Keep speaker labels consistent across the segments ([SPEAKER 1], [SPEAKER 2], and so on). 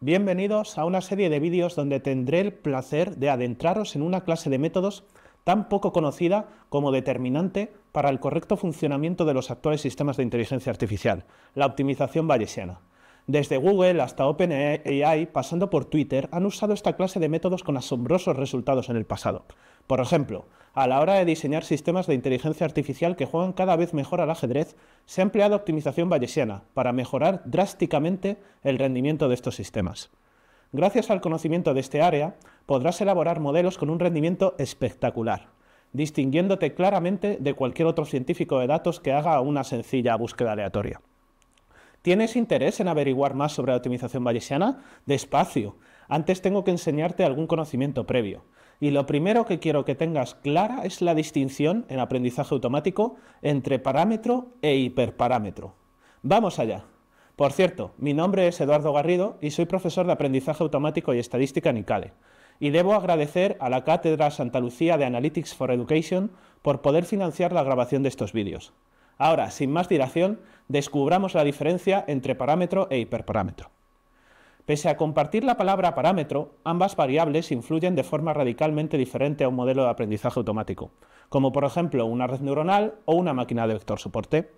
[SPEAKER 1] Bienvenidos a una serie de vídeos donde tendré el placer de adentraros en una clase de métodos tan poco conocida como determinante para el correcto funcionamiento de los actuales sistemas de inteligencia artificial, la optimización bayesiana. Desde Google hasta OpenAI, pasando por Twitter, han usado esta clase de métodos con asombrosos resultados en el pasado. Por ejemplo, a la hora de diseñar sistemas de inteligencia artificial que juegan cada vez mejor al ajedrez, se ha empleado optimización bayesiana para mejorar drásticamente el rendimiento de estos sistemas. Gracias al conocimiento de este área, podrás elaborar modelos con un rendimiento espectacular, distinguiéndote claramente de cualquier otro científico de datos que haga una sencilla búsqueda aleatoria. ¿Tienes interés en averiguar más sobre la optimización bayesiana? Despacio. Antes tengo que enseñarte algún conocimiento previo. Y lo primero que quiero que tengas clara es la distinción en aprendizaje automático entre parámetro e hiperparámetro. ¡Vamos allá! Por cierto, mi nombre es Eduardo Garrido y soy profesor de aprendizaje automático y estadística en ICADE. Y debo agradecer a la Cátedra Santa Lucía de Analytics for Education por poder financiar la grabación de estos vídeos. Ahora, sin más dilación, descubramos la diferencia entre parámetro e hiperparámetro. Pese a compartir la palabra parámetro, ambas variables influyen de forma radicalmente diferente a un modelo de aprendizaje automático, como por ejemplo una red neuronal o una máquina de vector soporte.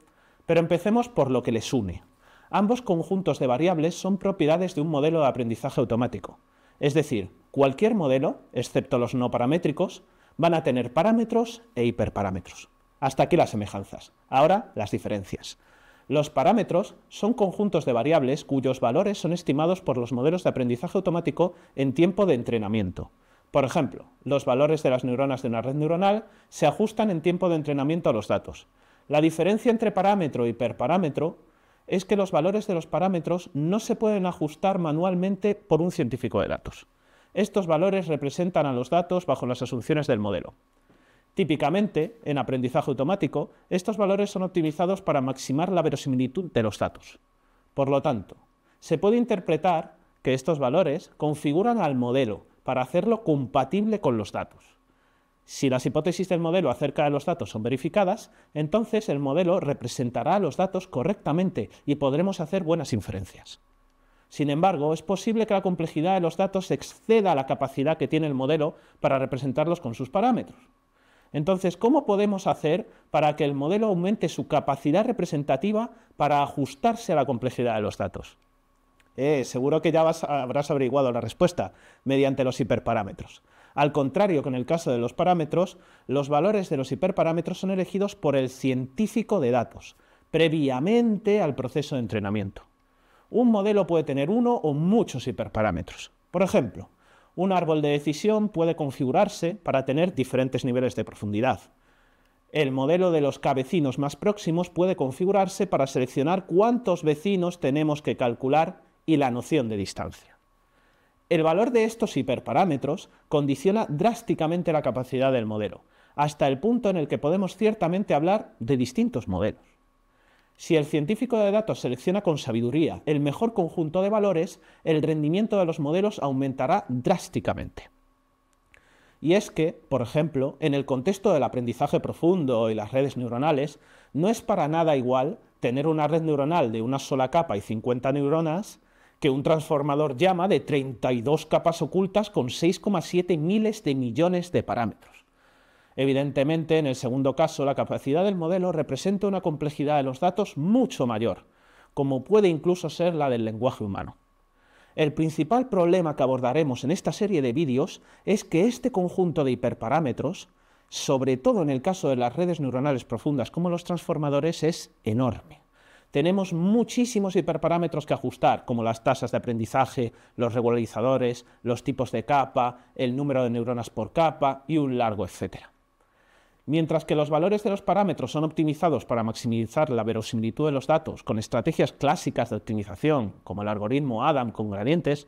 [SPEAKER 1] Pero empecemos por lo que les une. Ambos conjuntos de variables son propiedades de un modelo de aprendizaje automático. Es decir, cualquier modelo, excepto los no paramétricos, van a tener parámetros e hiperparámetros. Hasta aquí las semejanzas. Ahora, las diferencias. Los parámetros son conjuntos de variables cuyos valores son estimados por los modelos de aprendizaje automático en tiempo de entrenamiento. Por ejemplo, los valores de las neuronas de una red neuronal se ajustan en tiempo de entrenamiento a los datos. La diferencia entre parámetro e hiperparámetro es que los valores de los parámetros no se pueden ajustar manualmente por un científico de datos. Estos valores representan a los datos bajo las asunciones del modelo. Típicamente, en aprendizaje automático, estos valores son optimizados para maximizar la verosimilitud de los datos. Por lo tanto, se puede interpretar que estos valores configuran al modelo para hacerlo compatible con los datos. Si las hipótesis del modelo acerca de los datos son verificadas, entonces el modelo representará los datos correctamente y podremos hacer buenas inferencias. Sin embargo, es posible que la complejidad de los datos exceda la capacidad que tiene el modelo para representarlos con sus parámetros. Entonces, ¿cómo podemos hacer para que el modelo aumente su capacidad representativa para ajustarse a la complejidad de los datos? Seguro que ya habrás averiguado la respuesta, mediante los hiperparámetros. Al contrario que en el caso de los parámetros, los valores de los hiperparámetros son elegidos por el científico de datos, previamente al proceso de entrenamiento. Un modelo puede tener uno o muchos hiperparámetros. Por ejemplo, un árbol de decisión puede configurarse para tener diferentes niveles de profundidad. El modelo de los k-vecinos más próximos puede configurarse para seleccionar cuántos vecinos tenemos que calcular y la noción de distancia. El valor de estos hiperparámetros condiciona drásticamente la capacidad del modelo, hasta el punto en el que podemos ciertamente hablar de distintos modelos. Si el científico de datos selecciona con sabiduría el mejor conjunto de valores, el rendimiento de los modelos aumentará drásticamente. Y es que, por ejemplo, en el contexto del aprendizaje profundo y las redes neuronales, no es para nada igual tener una red neuronal de una sola capa y 50 neuronas que un transformador llama de 32 capas ocultas con 6,7 miles de millones de parámetros. Evidentemente, en el segundo caso, la capacidad del modelo representa una complejidad de los datos mucho mayor, como puede incluso ser la del lenguaje humano. El principal problema que abordaremos en esta serie de vídeos es que este conjunto de hiperparámetros, sobre todo en el caso de las redes neuronales profundas como los transformadores, es enorme. Tenemos muchísimos hiperparámetros que ajustar, como las tasas de aprendizaje, los regularizadores, los tipos de capa, el número de neuronas por capa y un largo etcétera. Mientras que los valores de los parámetros son optimizados para maximizar la verosimilitud de los datos con estrategias clásicas de optimización, como el algoritmo Adam con gradientes,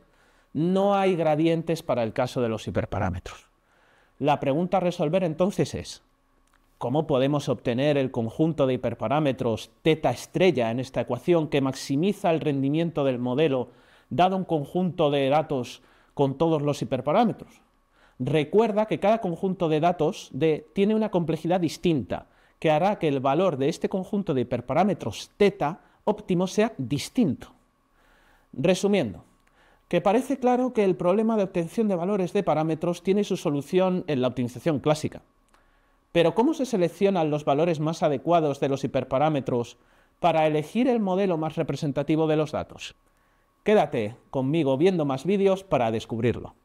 [SPEAKER 1] no hay gradientes para el caso de los hiperparámetros. La pregunta a resolver entonces es: ¿cómo podemos obtener el conjunto de hiperparámetros θ estrella en esta ecuación que maximiza el rendimiento del modelo dado un conjunto de datos con todos los hiperparámetros? Recuerda que cada conjunto de datos tiene una complejidad distinta, que hará que el valor de este conjunto de hiperparámetros θ óptimo sea distinto. Resumiendo, que parece claro que el problema de obtención de valores de parámetros tiene su solución en la optimización clásica. Pero ¿cómo se seleccionan los valores más adecuados de los hiperparámetros para elegir el modelo más representativo de los datos? Quédate conmigo viendo más vídeos para descubrirlo.